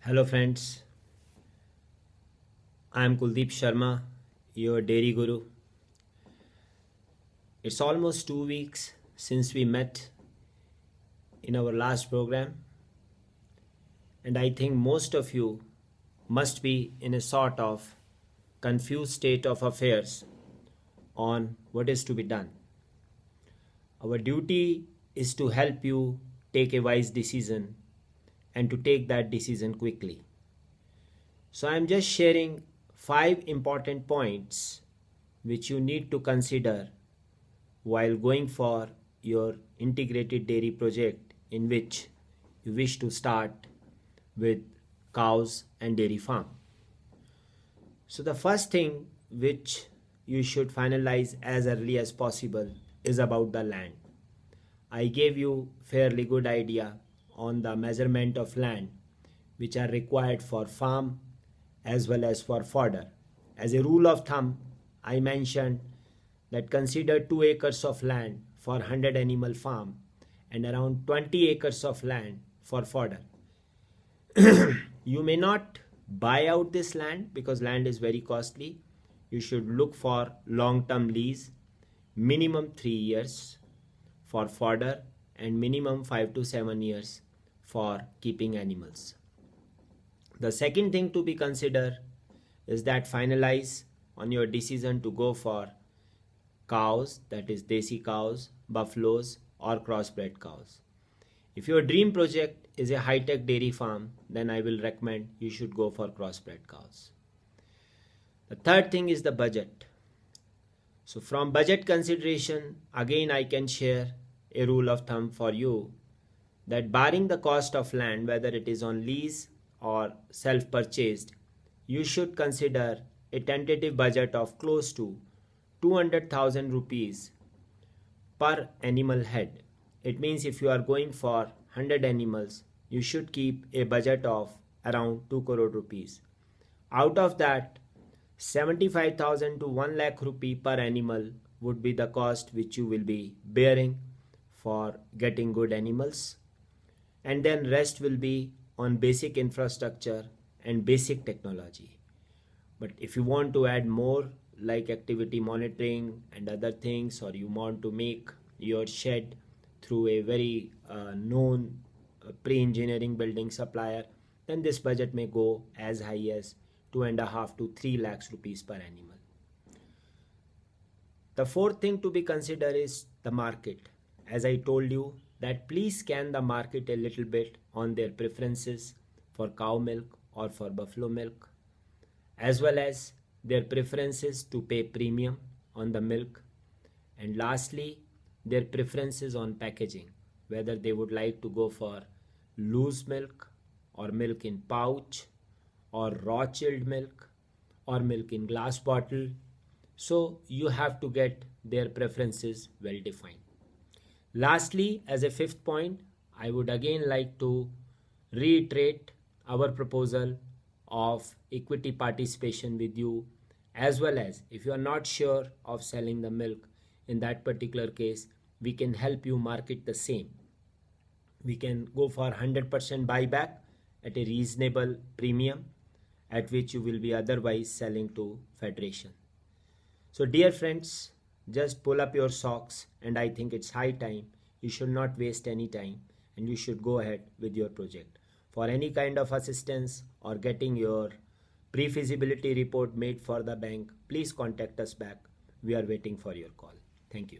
Hello friends, I am Kuldeep Sharma, your Dairy Guru. It's almost 2 weeks since we met in our last program, and I think most of you must be in a sort of confused state of affairs on what is to be done. Our duty is to help you take a wise decision and to take that decision quickly. So I am just sharing 5 important points which you need to consider while going for your integrated dairy project in which you wish to start with cows and dairy farm. So the first thing which you should finalize as early as possible is about the land. I gave you fairly good idea on the measurement of land which are required for farm as well as for fodder. As a rule of thumb, I mentioned that consider 2 acres of land for 100 animal farm and around 20 acres of land for fodder. You may not buy out this land because land is very costly. You should look for long-term lease, minimum 3 years for fodder and minimum 5 to 7 years for keeping animals. The second thing to be considered is that finalize on your decision to go for cows, that is desi cows, buffaloes or crossbred cows. If your dream project is a high-tech dairy farm, then I will recommend you should go for crossbred cows. The third thing is the budget. So from budget consideration, again I can share a rule of thumb for you that barring the cost of land, whether it is on lease or self-purchased, you should consider a tentative budget of close to 200,000 rupees per animal head. It means if you are going for 100 animals, you should keep a budget of around 2 crore rupees. Out of that, 75,000 to 1 lakh rupee per animal would be the cost which you will be bearing for getting good animals, and then rest will be on basic infrastructure and basic technology. But if you want to add more like activity monitoring and other things, or you want to make your shed through a very known pre-engineering building supplier, then this budget may go as high as 2.5 to 3 lakhs rupees per animal. The fourth thing to be considered is the market. As I told you, that please scan the market a little bit on their preferences for cow milk or for buffalo milk, as well as their preferences to pay premium on the milk, and lastly their preferences on packaging, whether they would like to go for loose milk or milk in pouch or raw chilled milk or milk in glass bottle. So you have to get their preferences well defined. Lastly, as a fifth point, I would again like to reiterate our proposal of equity participation with you, as well as if you are not sure of selling the milk, in that particular case, we can help you market the same. We can go for 100% buyback at a reasonable premium at which you will be otherwise selling to Federation. So dear friends, just pull up your socks, and I think it's high time. You should not waste any time and you should go ahead with your project. For any kind of assistance or getting your pre-feasibility report made for the bank, please contact us back. We are waiting for your call. Thank you.